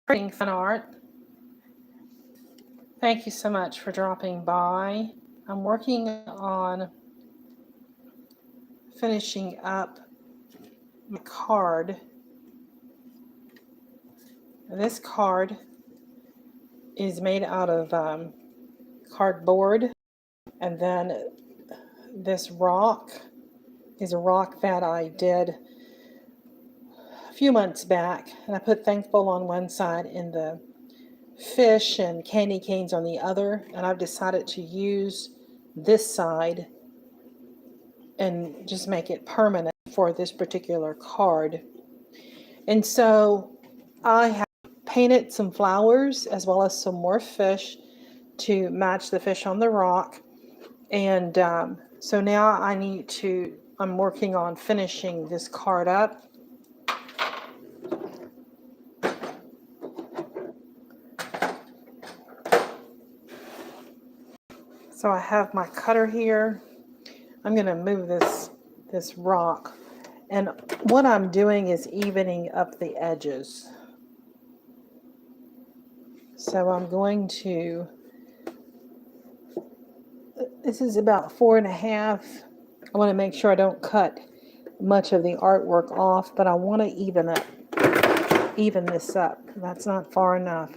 Creating Fun Art. Thank you so much for dropping by. I'm working on finishing up my card. This card is made out of cardboard, and then this rock is a rock that I did a few months back, and I put thankful on one side and the fish and candy canes on the other, and I've decided to use this side and just make it permanent for this particular card. And so I have painted some flowers as well as some more fish to match the fish on the rock. And so now I'm working on finishing this card up. So I have my cutter here. I'm going to move this rock. And what I'm doing is evening up the edges. So I'm going to, this is about 4.5. I want to make sure I don't cut much of the artwork off, but I want to even this up. That's not far enough.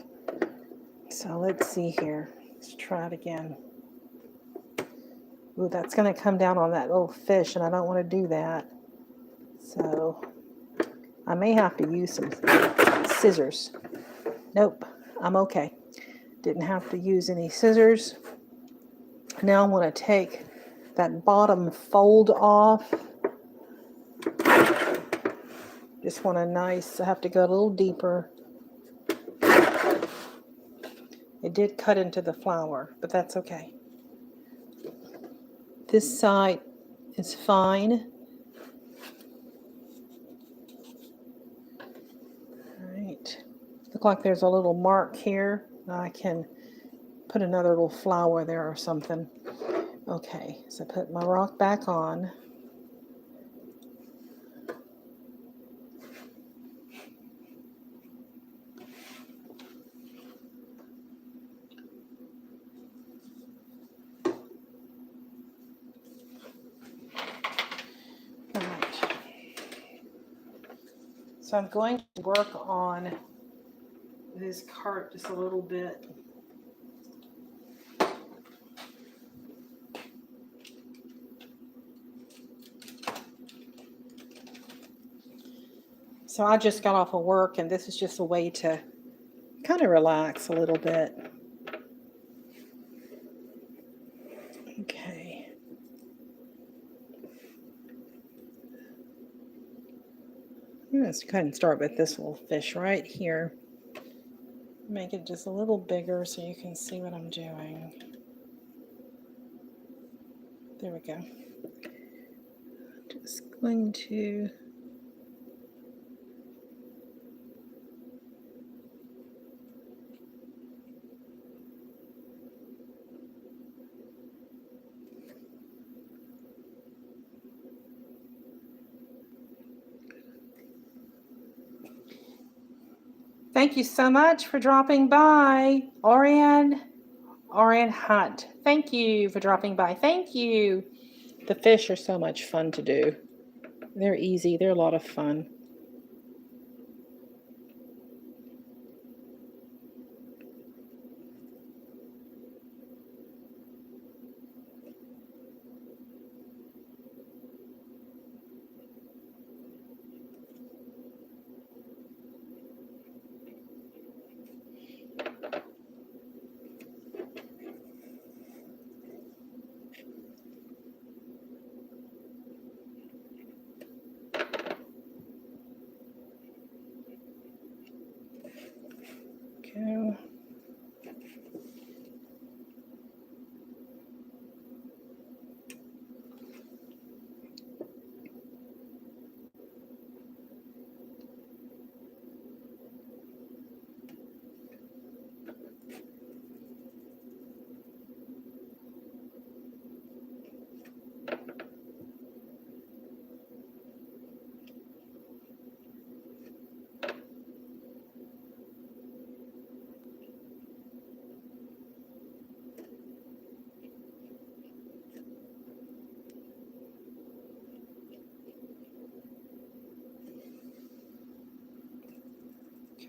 So let's see here. Let's try it again. Ooh, that's going to come down on that little fish, and I don't want to do that. So I may have to use some scissors. Nope, I'm okay. Didn't have to use any scissors. Now I want to take that bottom fold off. Just want I have to go a little deeper. It did cut into the flower, but that's okay. This side is fine. All right. Look like there's a little mark here. I can put another little flower there or something. Okay, so put my rock back on. All right. So I'm going to work on this cart just a little bit. So I just got off of work, and this is just a way to kind of relax a little bit. Okay. Let's go ahead and start with this little fish right here. Make it just a little bigger so you can see what I'm doing. There we go. Just going to thank you so much for dropping by, Orion Hunt. Thank you for dropping by. Thank you. The fish are so much fun to do. They're easy. They're a lot of fun.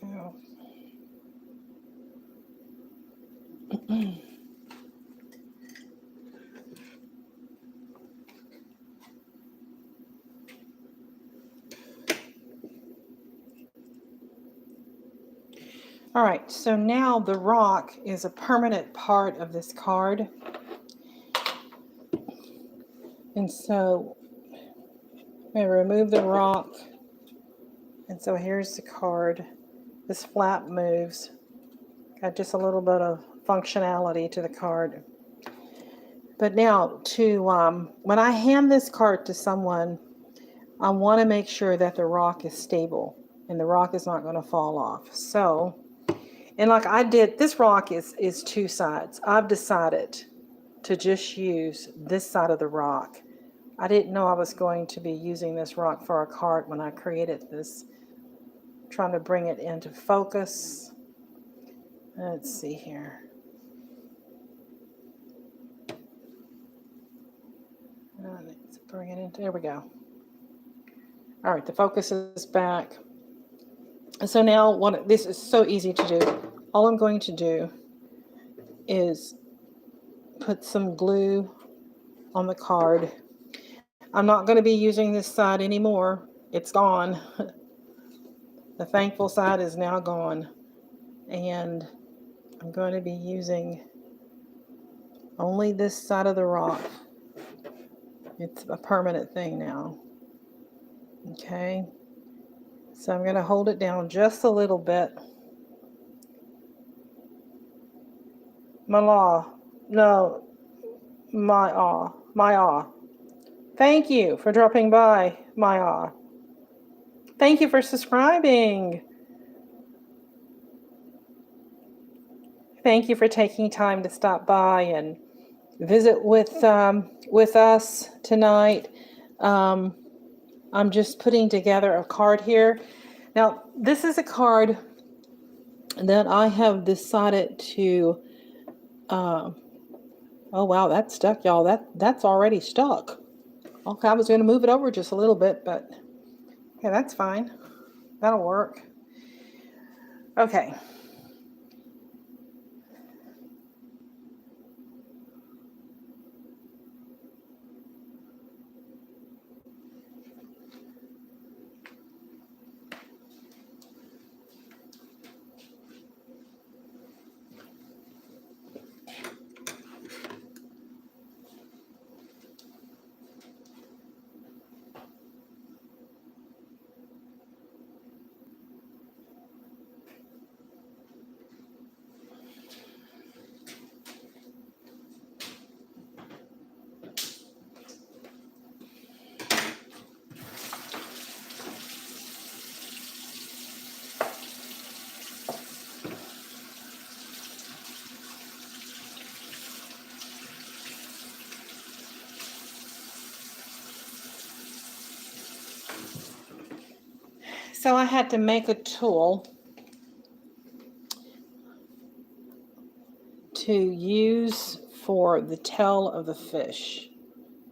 go. All right, so now the rock is a permanent part of this card. And so I'm going to remove the rock. And so here's the card. This flap moves. Got just a little bit of functionality to the card. But now when I hand this card to someone, I want to make sure that the rock is stable and the rock is not going to fall off. So, and like I did, this rock is two sides. I've decided to just use this side of the rock. I didn't know I was going to be using this rock for a card when I created this, trying to bring it into focus. Let's see here. Let's bring it in. There we go. All right, the focus is back. And so now this is so easy to do. All I'm going to do is put some glue on the card. I'm not going to be using this side anymore. It's gone. The thankful side is now gone. And I'm going to be using only this side of the rock. It's a permanent thing now. Okay. So I'm going to hold it down just a little bit. My Thank you for dropping by, my. Thank you for subscribing. Thank you for taking time to stop by and visit with us tonight. I'm just putting together a card here. Now, this is a card that I have decided to. Oh wow, that's stuck, y'all. That's already stuck. Okay, I was going to move it over just a little bit, but yeah, that's fine. That'll work. Okay. So I had to make a tool to use for the tail of the fish.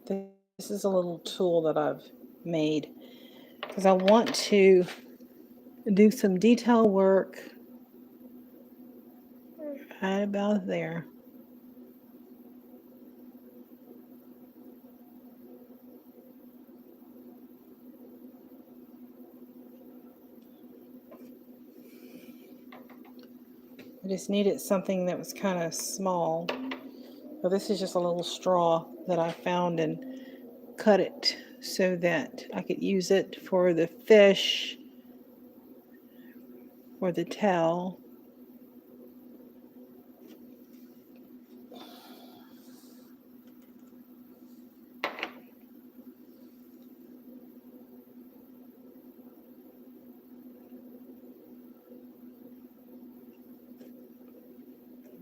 This is a little tool that I've made because I want to do some detail work right about there. I just needed something that was kind of small. So this is just a little straw that I found and cut it so that I could use it for the fish, for the tail.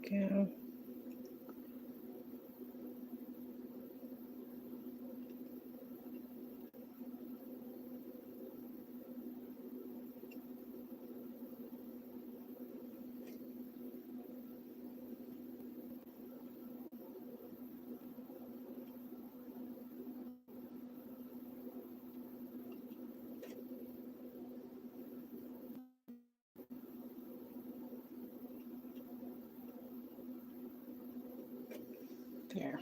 Go. There.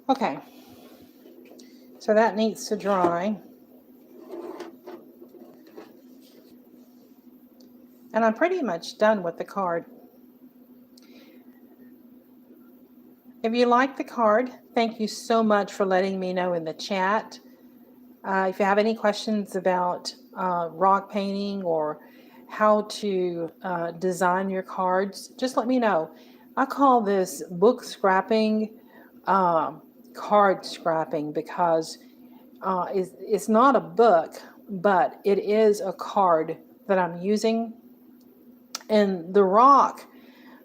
Okay, so that needs to dry. And I'm pretty much done with the card. If you like the card, thank you so much for letting me know in the chat. If you have any questions about rock painting or how to design your cards, just let me know. I call this book scrapping, card scrapping, because it's not a book, but it is a card that I'm using. And the rock,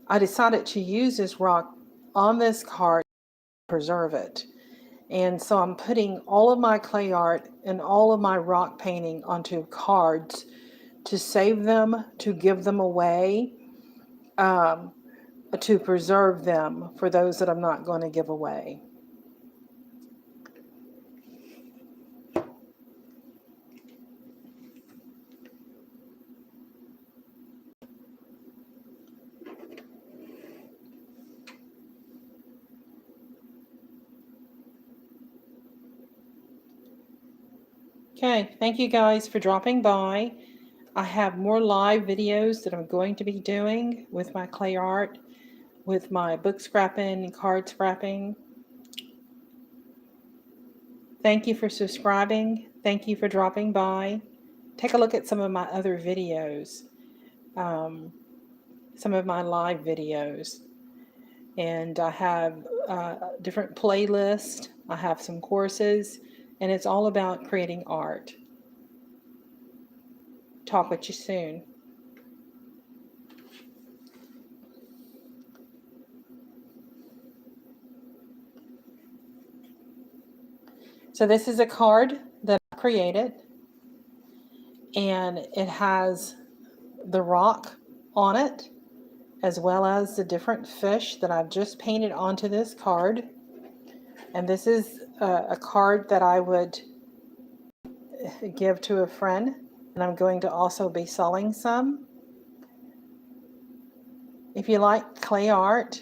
I decided to use this rock on this card to preserve it. And so I'm putting all of my clay art and all of my rock painting onto cards to save them, to give them away, to preserve them for those that I'm not going to give away. Okay, thank you guys for dropping by. I have more live videos that I'm going to be doing with my clay art, with my book scrapping and card scrapping. Thank you for subscribing. Thank you for dropping by. Take a look at some of my other videos, some of my live videos. and I have different playlists. I have some courses, and it's all about creating art. Talk with you soon. So this is a card that I created, and it has the rock on it, as well as the different fish that I've just painted onto this card. And this is a card that I would give to a friend, and I'm going to also be selling some. If you like clay art,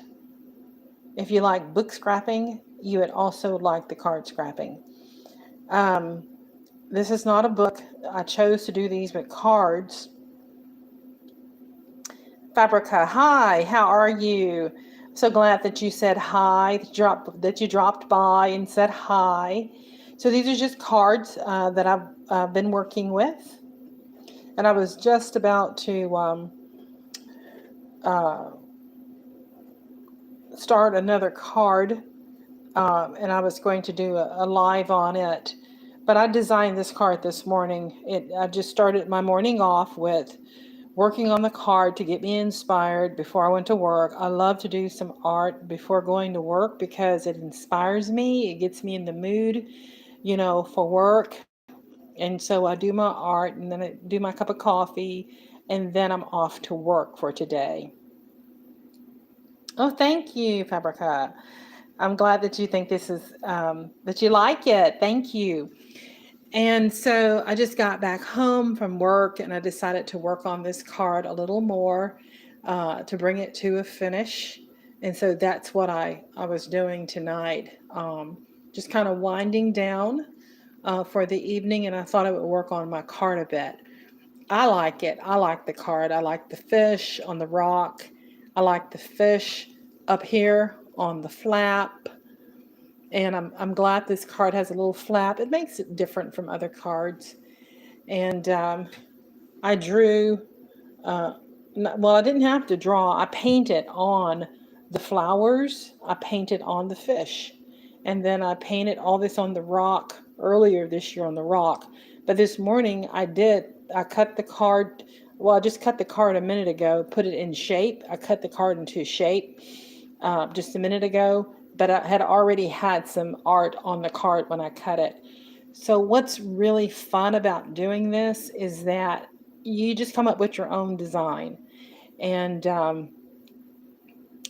if you like book scrapping, you would also like the card scrapping. This is not a book. I chose to do these with cards. Fabrica, hi, how are you? So glad that you said hi, that you dropped by and said hi. So these are just cards that I've been working with. And I was just about to start another card, and I was going to do a live on it. But I designed this card this morning. I just started my morning off with working on the card to get me inspired before I went to work. I love to do some art before going to work because it inspires me. It gets me in the mood, for work. And so I do my art, and then I do my cup of coffee, and then I'm off to work for today. Oh, thank you, Fabrica. I'm glad that you think this is, that you like it. Thank you. And so I just got back home from work, and I decided to work on this card a little more to bring it to a finish. And so that's what I was doing tonight, just kind of winding down for the evening, and I thought I would work on my card a bit. I like it. I like the card. I like the fish on the rock. I like the fish up here on the flap. And I'm glad this card has a little flap. It makes it different from other cards. And I drew, well, I didn't have to draw. I painted on the flowers. I painted on the fish. And then I painted all this on the rock earlier this year on the rock. But this morning I cut the card. Well, I just cut the card a minute ago, put it in shape. I cut the card into shape just a minute ago, but I had already had some art on the card when I cut it. So what's really fun about doing this is that you just come up with your own design and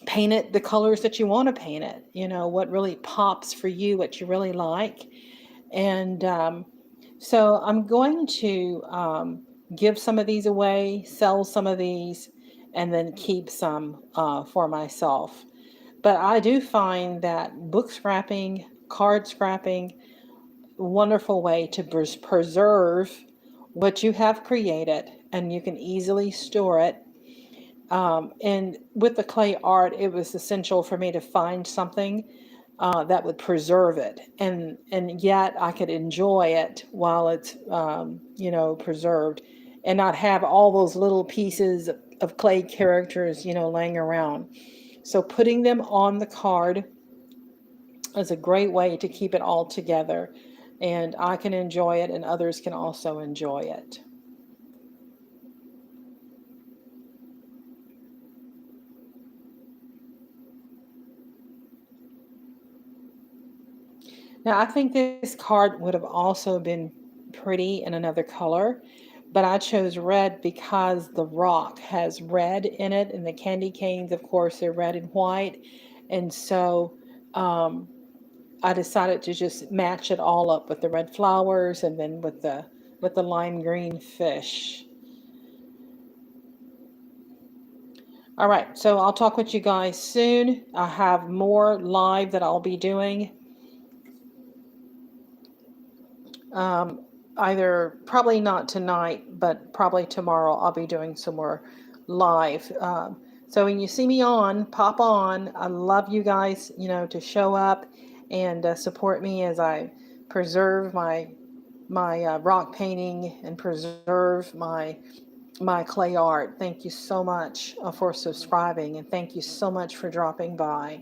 paint it the colors that you want to paint it, what really pops for you, what you really like. And so I'm going to give some of these away, sell some of these, and then keep some for myself. But I do find that book scrapping, card scrapping, wonderful way to preserve what you have created, and you can easily store it. And with the clay art, it was essential for me to find something that would preserve it, and yet I could enjoy it while it's preserved, and not have all those little pieces of clay characters laying around. So putting them on the card is a great way to keep it all together, and I can enjoy it and others can also enjoy it. Now, I think this card would have also been pretty in another color, but I chose red because the rock has red in it, and the candy canes, of course, they're red and white. And so I decided to just match it all up with the red flowers and then with the lime green fish. All right, so I'll talk with you guys soon. I have more live that I'll be doing. Either probably not tonight, but probably tomorrow I'll be doing some more live. So when you see me on, pop on. I love you guys, to show up and support me as I preserve my rock painting and preserve my my clay art. Thank you so much for subscribing, and thank you so much for dropping by.